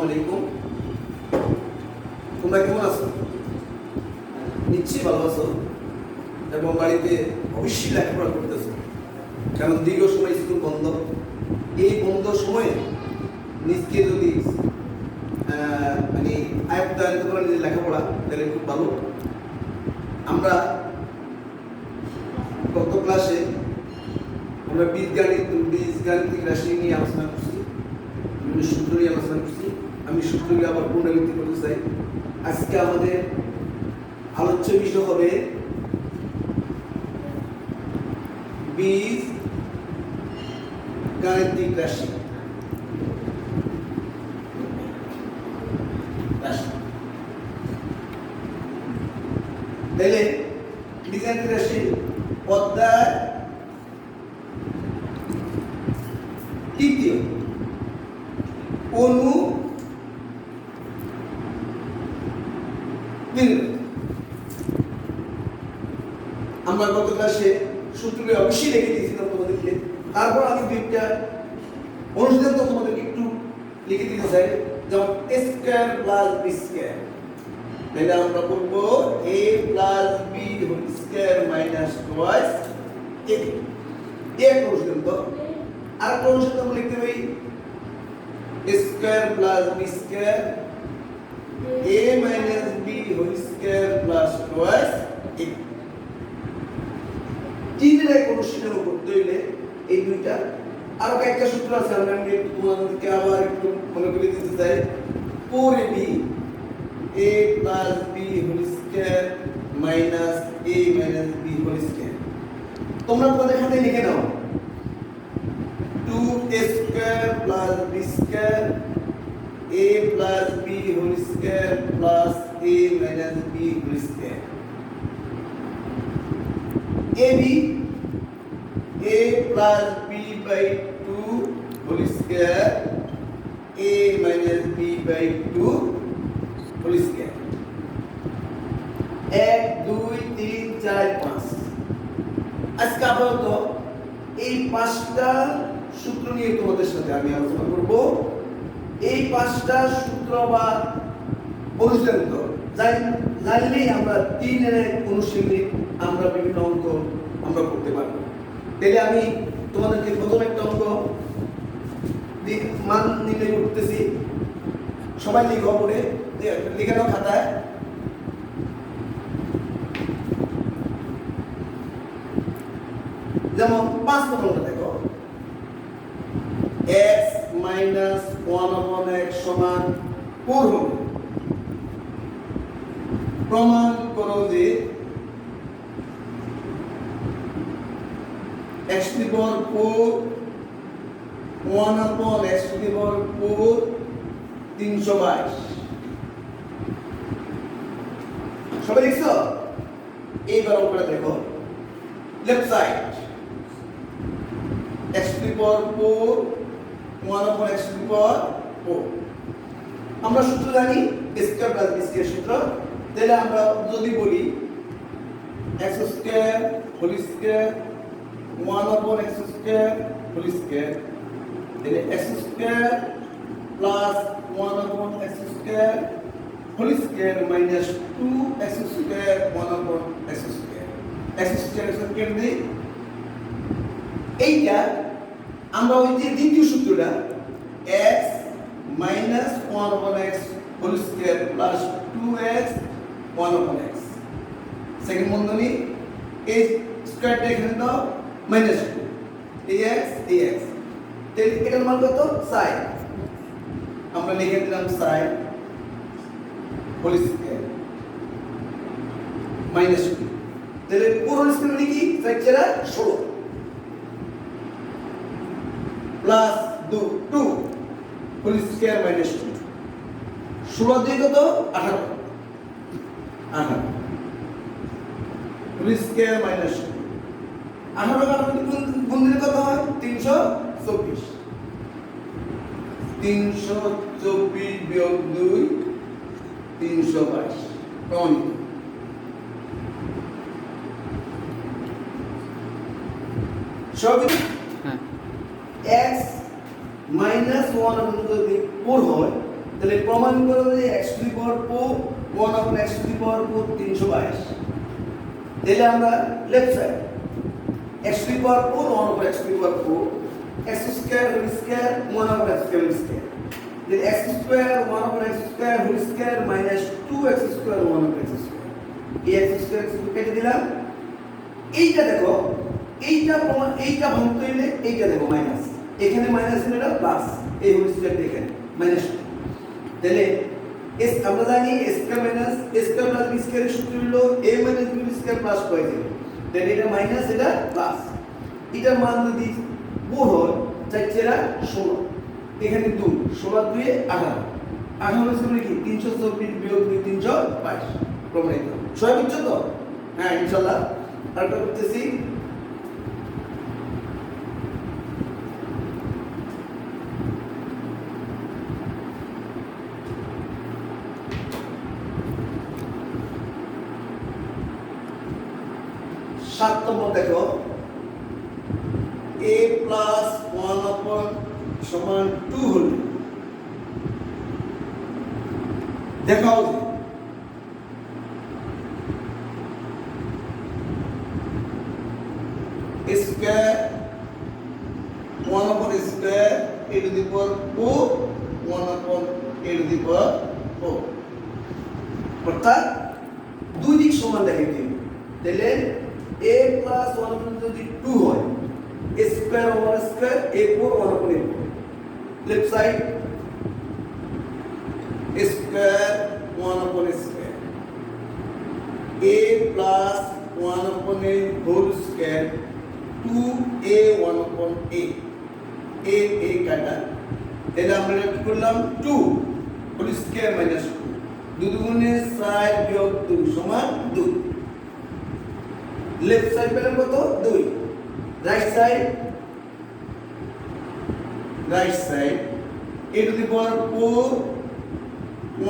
আলাইকুম, তোমরা কেমন আছো? নিশ্চয়ই ভালো আছো এবং বাড়িতে অবশ্যই লেখাপড়া করতেছো, কারণ দীর্ঘ সময় স্কুল বন্ধ। এই বন্ধ সময়ে নিজকে যদি আয়ত্ত আনতে পারেন নিজের লেখাপড়া, তাহলে খুব ভালো। আমরা গত ক্লাসে আমরা বীজগাণিতিক রাশি নিয়ে আলোচনা করছি, বিভিন্ন সূত্র নিয়ে আলোচনা করছি। আমি সূত্রগুলো আবার পুনরাবৃত্তি করতে চাই। আজকে আমাদের আলোচ্য বিষয় হবে বীজগাণিতিক রাশি। তাহলে বীজগাণিতিক রাশি অধ্যায় তৃতীয়, অনু আমরা গত ক্লাসে সূত্রগুলো অবশ্যই লিখে দিয়েছিলাম তোমাদেরকে। তারপর আমি দুইটা অনুশীলন তোমাদেরকে একটু লিখে দিতে চাই, যেমন a square plus b square. তাহলে আমরা বলব a plus b whole square minus twice a। এক অনুশীলন। তো আর একটা অনুশীলন আমরা লিখতে পারি a square plus b square a minus b whole square plus twice a। তিনের এক অনুশীলন করতে হইলে এই দুইটা আরো কয়েকটা সূত্র আছে, আমরা তোমাদেরকে আবার একটু মনে করে দিতে চাই। 4ab a plus b whole square minus a minus b whole square. তোমরা তোমাদের খাতায় লিখে নাও 2a square plus b square a plus b whole square plus a minus b whole square. ab a plus b by 2 whole square a minus b by 2 whole square। 1 2 3 4 5। আজকে আপাতত এই পাঁচটা সূত্র নিয়ে তোমাদের সাথে আমি আলোচনা করব। এই পাঁচটা সূত্র বা অনুশীলন জানলেই আমরা তিনের অনুশীলনী আমরা বিভিন্ন অঙ্ক আমরা করতে পারবো। তাহলে আমি তোমাদেরকে প্রথম একটা অঙ্ক মান নির্ণয় করতেছি। সবাই লিখো, পড়ে লিখে নাও খাতায়। যেমন 5 নম্বরটা দেখো, x মাইনাস 1/x সমান 4 হবে। প্রমাণ করো যে x to the power 4 1/x to the power 4 322। সবাই লিখছো? এইবার অঙ্কটা দেখো, left side x to the power 4 1/x to the power 4। আমরা সূত্র জানি a square plus b square সূত্র। তাহলে আমরা যদি বলি x square whole square 1/x square whole square, তাহলে x square plus 1/x square whole square minus 2x square 1/x square. x square কেটে দিই। এইটা আমরা ওই যে দ্বিতীয় সূত্রটা x minus 1/x whole square plus 2x 1/x, second বন্ধনী এই স্কয়ারটা এখানে দাও মাইনাস 2 ax dx। তাহলে এটার মান কত? sin। আমরা লিখে দিলাম sin হোল স্কয়ার মাইনাস 2। তাহলে পুরো স্কয়ার মানে কি? 4 প্লাস 2 হোল স্কয়ার মাইনাস 2। 16 দিয়ে কত? 18 হোল স্কয়ার মাইনাস 2। 18 গুণ দিলে কত হয়? 324। 324 বিয়োগ 2 322। প্রমাণিত। সব x মাইনাস 1 যদি 4 হয় তাহলে প্রমাণ করো যে x to the power 4 1 upon x to the power 4 322। তাহলে আমরা left side x to the power 4 1 upon x to the power 4 x square whole square 1 upon x square whole square. তাহলে x square 1 upon x square whole square minus 2x square 1 upon x square. এই x square কেটে দিলাম। এইটা দেখো, এইটা প্রমাণ, এইটা ভাঙতে হইলে এইটা দেখো মাইনাস, এখানে মাইনাস হলে এটা প্লাস, এই হোল স্কয়ার এখানে মাইনাস। তাহলে s আমরা জানি a square minus a square plus b স্কয়ারের সূত্র হলো a minus b square plus y square. তাহলে এটা মাইনাস এটা প্লাস, এটার মান যদি গুণ হয় 4 4 16, এখানে 2 16 2 18 18 সমান কি 324 বিয়োগ 2 322 প্রমাণিত। সবাই বুঝছো তো? হ্যাঁ ইনশাআল্লাহ। আরেকটা করতেছি, সাত নম্বর দেখো a প্লাস 1 upon সমান 2 হলে দেখাও যে square 1 upon square a to the power 4 1 upon a to the power 4, অর্থাৎ দুই দিক সমান দেখাই দিই। তাহলে a plus 1 upon যদি 2 হয় a square over square a4 1 upon a4, left side a square 1 upon a square a plus 1 upon a whole square 2a 1 upon a কাটা। তাহলে আমরা কি করলাম 2 whole square minus 2 2 দুগুণে 4 বিয়োগ 2 সমান 2। लेफ्ट साइड পেলাম কত 2, right side a to the power 4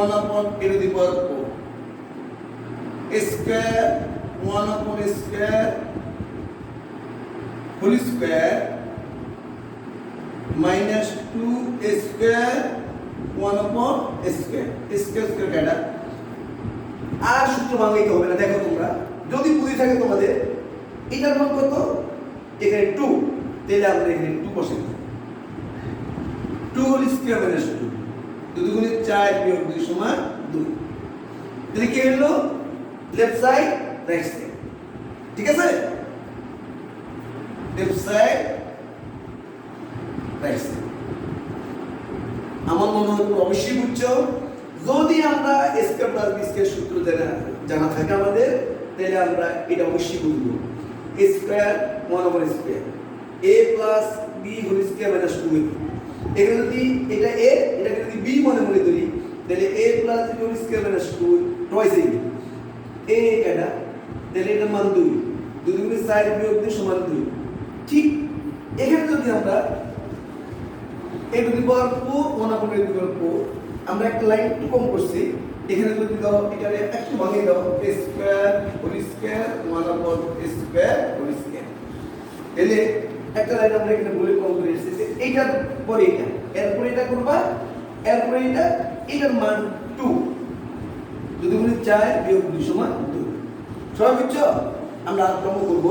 1 upon a to the power 4 a square 1 upon a square whole square minus 2 a square 1 upon a square square কাটা। আর সূত্র ভাঙাইতে হবে না, দেখো তোমরা যদি বুঝি থাকে তোমাদের এটার মান কত, এখানে 2, তাহলে আমরা এখানে 2 বসাই দেব। 2 হোল স্কয়ার মাইনাস 2 2 দুগুণে 4 বিয়োগ 2 সমান 2। তাহলে কি হলো লেফট সাইড রাইট সাইড, ঠিক আছে? লেফট সাইড রাইট সাইড আমার মনে হয় অবশ্যই বুঝছো। যদি আমরা a square plus b square সূত্র জানা থাকে আমাদের, তাহলে আমরা এটা অবশ্যই বুঝবো। a square 1 over square a plus b whole square minus 2। এখানে যদি এটা a এটাকে যদি b মনে ধরি, তাহলে a plus b whole square minus 2 twice a কাটা। তাহলে এটার মান 2 2 দুগুণে 4 বিয়োগ 2 সমান 2। ঠিক এখানে যদি আমরা a to the power 4 1 upon a to the power 4, আমরা একটা লাইন একটু কম করছি, এখানে যদি দাও এটারে একটু ভাঙিয়ে দাও a square whole square 1 upon a square whole square. তাহলে একটা লাইন আমরা এখানে বলে কম করে এসেছি, এইটার পরে এটা, এরপরে এটা করবা, এরপরে এটা, এটার মান 2 2 দুগুণে 4 বিয়োগ 2 সমান 2। সবাই বুঝছো? আমরা আর ক্রম করব।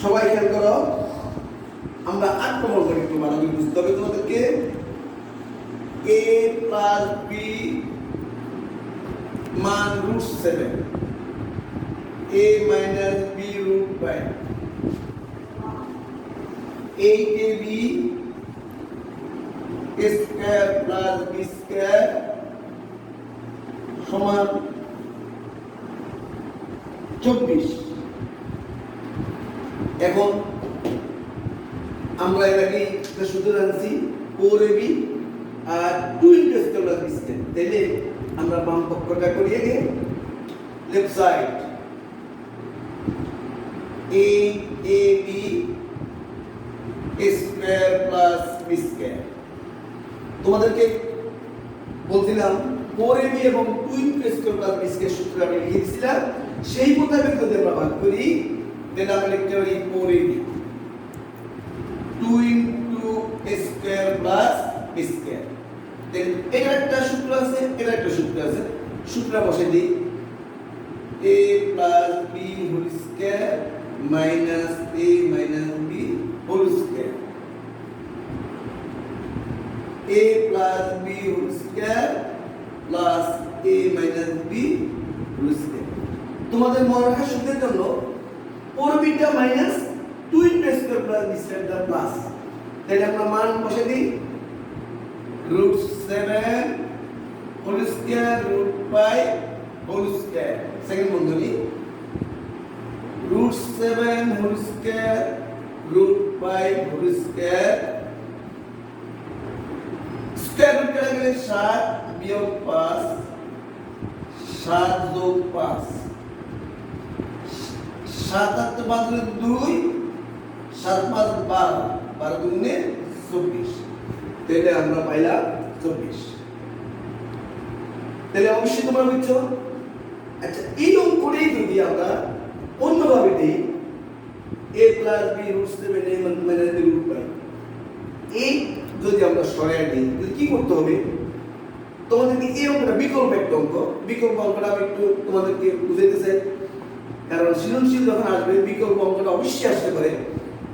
সবাই খেয়াল করো, আমরা 8 প্রমাণ করি, একটু বানাবি বুঝতে হবে তোমাদেরকে। a প্লাস b মান √7 a minus b √5 8ab a square plus b square সমান 24। এখন আমরা এর আগে একটা সূত্র জানছি 4ab আর 2 * স্কয়ার প্লাস b স্কয়ার। তাহলে আমরা বাম পক্ষটা করিয়ে গিয়ে left side aab a square plus b square. তোমাদেরকে বলছিলাম 4ab এবং 2 স্কয়ার প্লাস b স্কয়ার সূত্র আমি লিখে দিয়েছিলাম সেই মোতাবেক যদি আমরা ভাগ করি তাহলে আমরা লিখতে পারি 4ab 2 square plus b square. এটা একটা সূত্র আছে, এটা একটা সূত্র আছে, সূত্র বসে দিই a plus b whole square minus a minus b whole square, a plus b whole square plus a minus b whole square। তোমাদের মনে রাখার সুবিধার জন্য 4b টা minus 2 square plus b square টা প্লাস, তাহলে আমরা মান বসে দিই √7 whole square √5 whole square, second বন্ধনী √7 whole square √5 whole square, square root কেটে গেলে 7 বিয়োগ 5 7 যোগ 5 7 আর 5 হলো 2 7 5 12 12 দুগুণে 24, তাহলে আমরা পাইলাম 24। তাহলে অবশ্যই তোমরা বুঝছো। আচ্ছা এই অঙ্কটাই যদি আমরা অন্যভাবে দিই a plus b √7 a minus b √5, এই যদি আমরা সরাই দিই তাহলে কি করতে হবে? তোমাদেরকে এই অঙ্কটা বিকল্প একটা অঙ্ক, বিকল্প অঙ্কটা আমি একটু তোমাদেরকে বুঝাইতে চাই, কারণ সৃজনশীল যখন আসবে বিকল্প অঙ্কটা অবশ্যই আসতে পারে।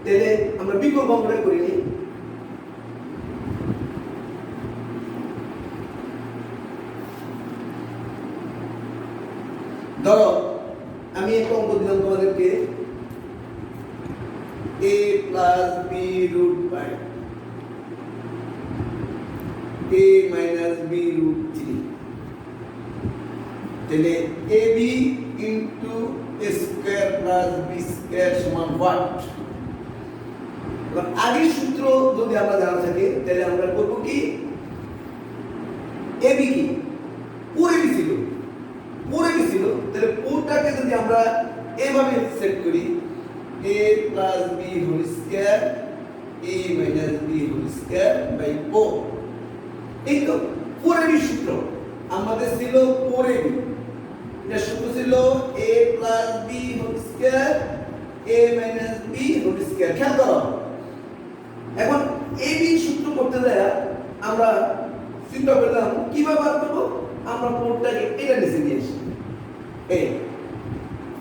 তাহলে আমরা বিকল্প অঙ্কটা করে নিই। ধরো আমি একটা অঙ্ক দিলাম তোমাদেরকে a plus b √5 a minus b √3, তাহলে ab into a square plus b square সমান what? আগের সূত্র যদি আমরা জানা থাকে তাহলে আমরা করব কি ab কি 4ab ছিল, 4ab ছিল, তাহলে 4টাকে যদি আমরা এভাবে সেট করি a plus b whole square a minus b whole square by 4, এই তো 4ab সূত্র আমাদের ছিল 4ab, এটা সূত্র ছিল a plus b whole square a minus b whole square। খেয়াল করো এখন ab সূত্র করতে যায় আমরা চিন্তা করলাম কিভাবে বার করব, আমরা 4টাকে এটা নিচে নিয়ে আসি, এই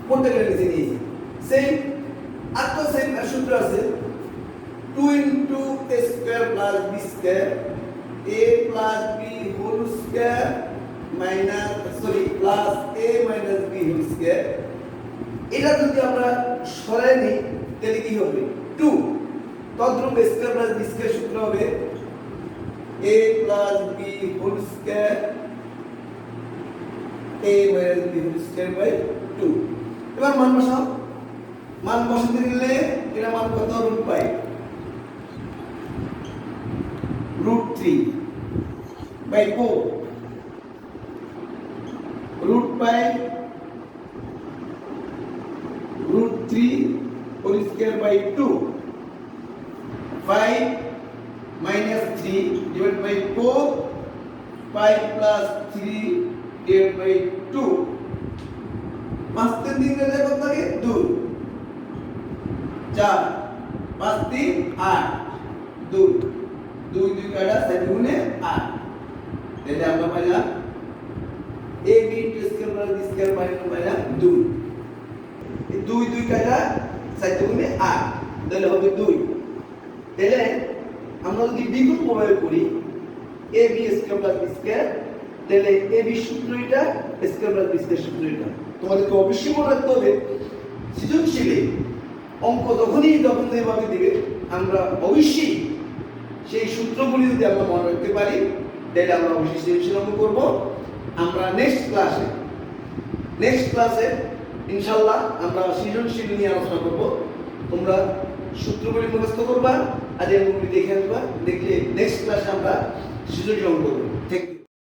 4টাকে নিচে নিয়ে আসি, সেম আর তো সেম সূত্র আছে 2 into a square plus b square a plus b whole square minus plus a minus b whole square। এটা যদি আমরা সরাই নিই তাহলে কি হবে 2, তদ্রূপ a square plus b square সূত্র হবে a plus b whole square a minus b whole square by 2। এবার মান বসাও, মান বসাতে গেলে এটা মান কত √5 √3 by 4 √5 √3 whole square by 2 5 minus 3 divided by 4 5 plus 3 divided by 2 5 3 দিন গেলে কত থাকে 2 4 5 3 8 2 2 2 কাটা 7 গুণে 8, তাহলে আমরা পাইলাম ab * square plus b square পাইলাম 2, এই 2 2 কাটা 7 গুণে 8, তাহলে হবে 2। তাহলে আমরা যদি বিকল্প ভাবে করি ab square plus b square, তাহলে ab সূত্র এটা স্কয়ার প্লাস b স্কয়ার সূত্র এটা। তোমাদেরকে অবশ্যই মনে রাখতে হবে সৃজনশীলে অঙ্ক যখন যেভাবে দিবে আমরা অবশ্যই সেই সূত্রগুলি যদি আমরা মনে রাখতে পারি তাহলে আমরা অবশ্যই সৃজনশীল অঙ্ক করব। আমরা নেক্সট ক্লাসে ইনশাআল্লাহ আমরা সৃজনশীল নিয়ে আলোচনা করব। তোমরা সূত্রগুলি মুখস্থ করবা আর এগুলি দেখে আসবা, দেখলে নেক্সট ক্লাসে আমরা সৃজনশীল অঙ্ক করব। ঠিক